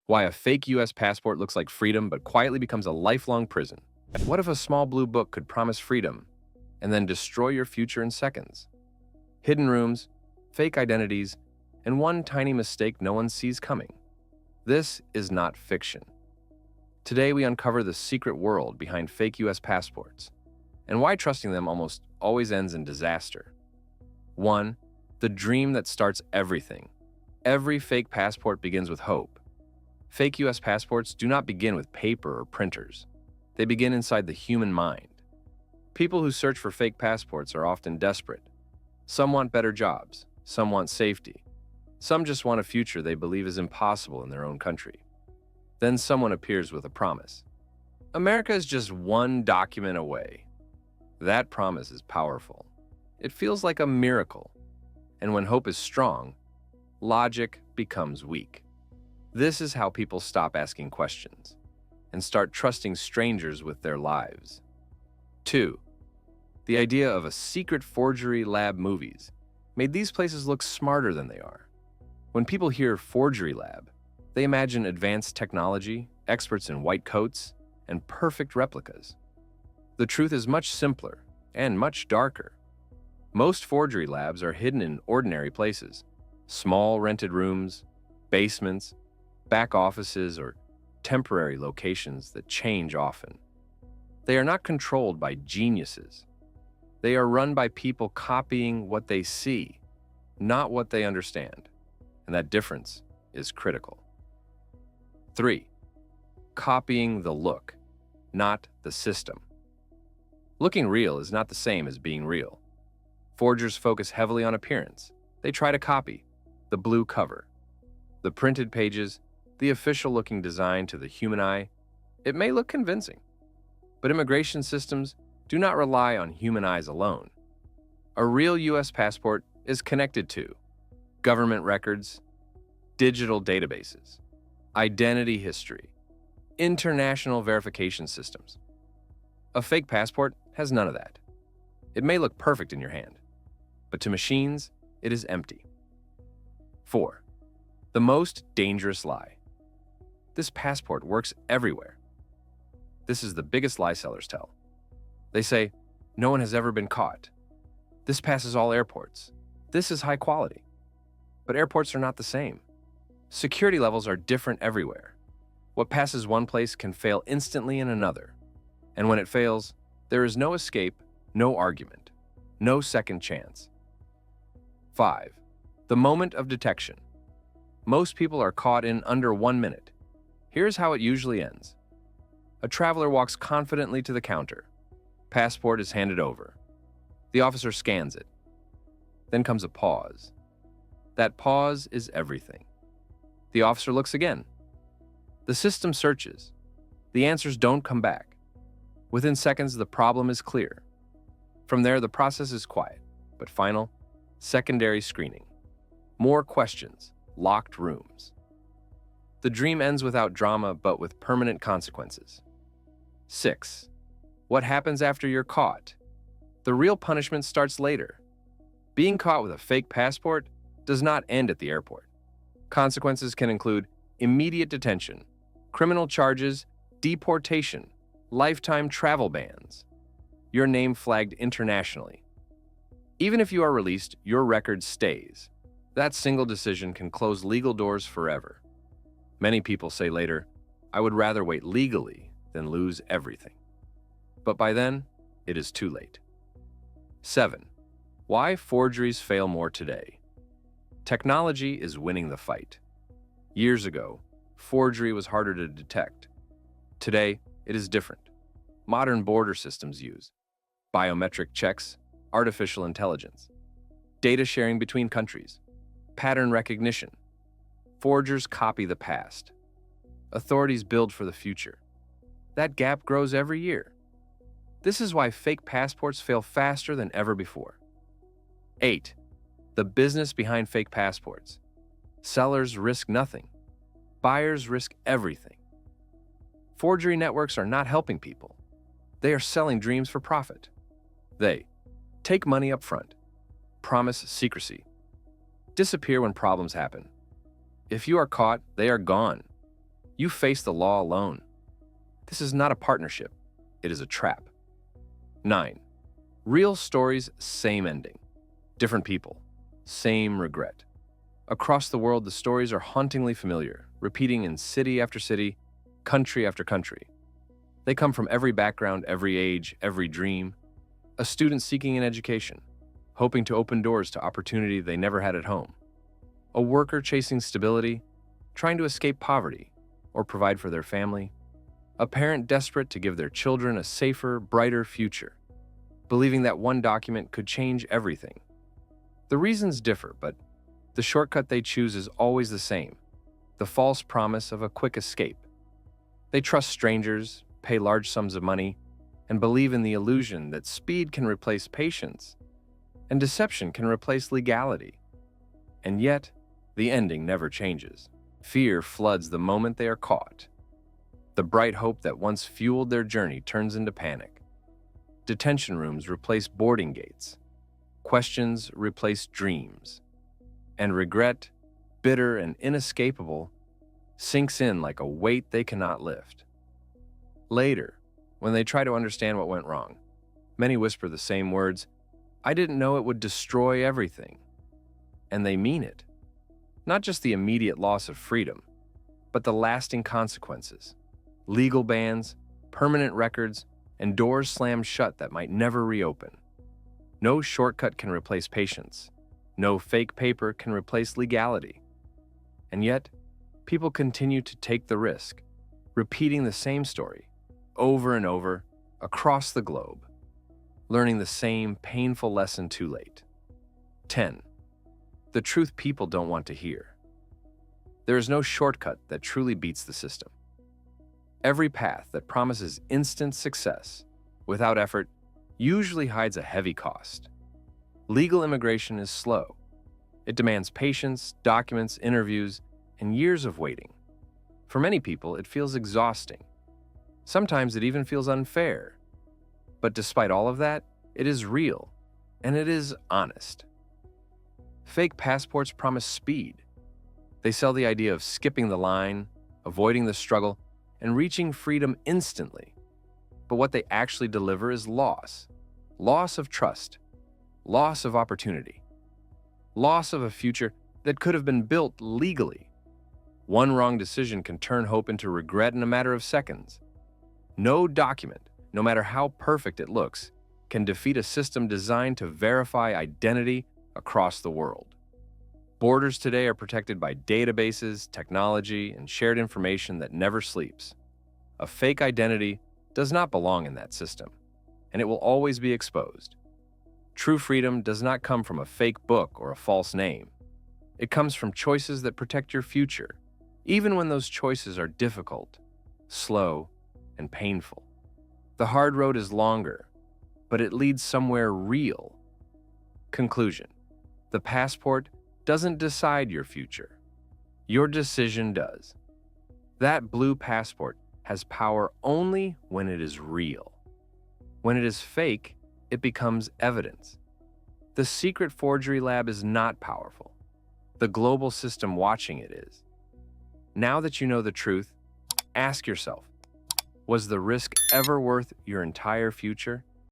Why a fake US passport looks like freedom but quietly becomes a lifelong prison. What if a small blue book could promise freedom and then destroy your future in seconds? Hidden rooms, fake identities, and one tiny mistake no one sees coming. This is not fiction. Today we uncover the secret world behind fake US passports and why trusting them almost always ends in disaster. 1. The dream that starts everything. Every fake passport begins with hope. Fake US passports do not begin with paper or printers. They begin inside the human mind. People who search for fake passports are often desperate. Some want better jobs, some want safety. Some just want a future they believe is impossible in their own country. Then someone appears with a promise. America is just one document away. That promise is powerful. It feels like a miracle. And when hope is strong, logic becomes weak. This is how people stop asking questions and start trusting strangers with their lives. 2. The idea of a secret forgery lab movies made these places look smarter than they are. When people hear forgery lab, they imagine advanced technology, experts in white coats, and perfect replicas. The truth is much simpler and much darker. Most forgery labs are hidden in ordinary places, small rented rooms, basements, back offices, or temporary locations that change often. They are not controlled by geniuses. They are run by people copying what they see, not what they understand. And that difference is critical. 3. Copying the look, not the system. Looking real is not the same as being real. Forgers focus heavily on appearance. They try to copy the blue cover, the printed pages, the official-looking design to the human eye. It may look convincing, but immigration systems do not rely on human eyes alone. A real U.S. passport is connected to government records, digital databases, identity history, international verification systems. A fake passport has none of that. It may look perfect in your hand, but to machines, it is empty. 4. The most dangerous lie. This passport works everywhere. This is the biggest lie sellers tell. They say, no one has ever been caught. This passes all airports. This is high quality. But airports are not the same. Security levels are different everywhere. What passes one place can fail instantly in another. And when it fails, there is no escape, no argument, no second chance. 5. The moment of detection. Most people are caught in under 1 minute. Here's how it usually ends. A traveler walks confidently to the counter. Passport is handed over. The officer scans it. Then comes a pause. That pause is everything. The officer looks again. The system searches. The answers don't come back. Within seconds, the problem is clear. From there, the process is quiet, but final, secondary screening. More questions, locked rooms. The dream ends without drama, but with permanent consequences. 6. What happens after you're caught? The real punishment starts later. Being caught with a fake passport does not end at the airport. Consequences can include immediate detention, criminal charges, deportation, lifetime travel bans. Your name flagged internationally. Even if you are released, your record stays. That single decision can close legal doors forever. Many people say later, I would rather wait legally than lose everything. But by then, it is too late. 7. Why forgeries fail more today. Technology is winning the fight. Years ago, forgery was harder to detect. Today, it is different. Modern border systems use biometric checks, artificial intelligence, data sharing between countries, pattern recognition. Forgers copy the past. Authorities build for the future. That gap grows every year. This is why fake passports fail faster than ever before. 8. The business behind fake passports. Sellers risk nothing. Buyers risk everything. Forgery networks are not helping people. They are selling dreams for profit. They take money up front, promise secrecy, disappear when problems happen. If you are caught, they are gone. You face the law alone. This is not a partnership. It is a trap. 9. Real stories, same ending. Different people, same regret. Across the world, the stories are hauntingly familiar, repeating in city after city, country after country. They come from every background, every age, every dream. A student seeking an education, hoping to open doors to opportunity they never had at home. A worker chasing stability, trying to escape poverty or provide for their family. A parent desperate to give their children a safer, brighter future, believing that one document could change everything. The reasons differ, but the shortcut they choose is always the same: the false promise of a quick escape. They trust strangers, pay large sums of money, and believe in the illusion that speed can replace patience and deception can replace legality. And yet, the ending never changes. Fear floods the moment they are caught. The bright hope that once fueled their journey turns into panic. Detention rooms replace boarding gates. Questions replace dreams. And regret, bitter and inescapable, sinks in like a weight they cannot lift. Later, when they try to understand what went wrong, many whisper the same words, "I didn't know it would destroy everything." And they mean it. Not just the immediate loss of freedom, but the lasting consequences. Legal bans, permanent records, and doors slammed shut that might never reopen. No shortcut can replace patience. No fake paper can replace legality. And yet, people continue to take the risk, repeating the same story over and over across the globe, learning the same painful lesson too late. 10. The truth people don't want to hear. There is no shortcut that truly beats the system. Every path that promises instant success without effort usually hides a heavy cost. Legal immigration is slow. It demands patience, documents, interviews, and years of waiting. For many people, it feels exhausting. Sometimes it even feels unfair. But despite all of that, it is real, and it is honest. Fake passports promise speed. They sell the idea of skipping the line, avoiding the struggle, and reaching freedom instantly. But what they actually deliver is loss. Loss of trust. Loss of opportunity. Loss of a future that could have been built legally. One wrong decision can turn hope into regret in a matter of seconds. No document, no matter how perfect it looks, can defeat a system designed to verify identity across the world. Borders today are protected by databases, technology, and shared information that never sleeps. A fake identity does not belong in that system, and it will always be exposed. True freedom does not come from a fake book or a false name. It comes from choices that protect your future, even when those choices are difficult, slow, and painful. The hard road is longer, but it leads somewhere real. Conclusion: the passport doesn't decide your future. Your decision does. That blue passport has power only when it is real. When it is fake, it becomes evidence. The secret forgery lab is not powerful. The global system watching it is. Now that you know the truth, ask yourself, was the risk ever worth your entire future?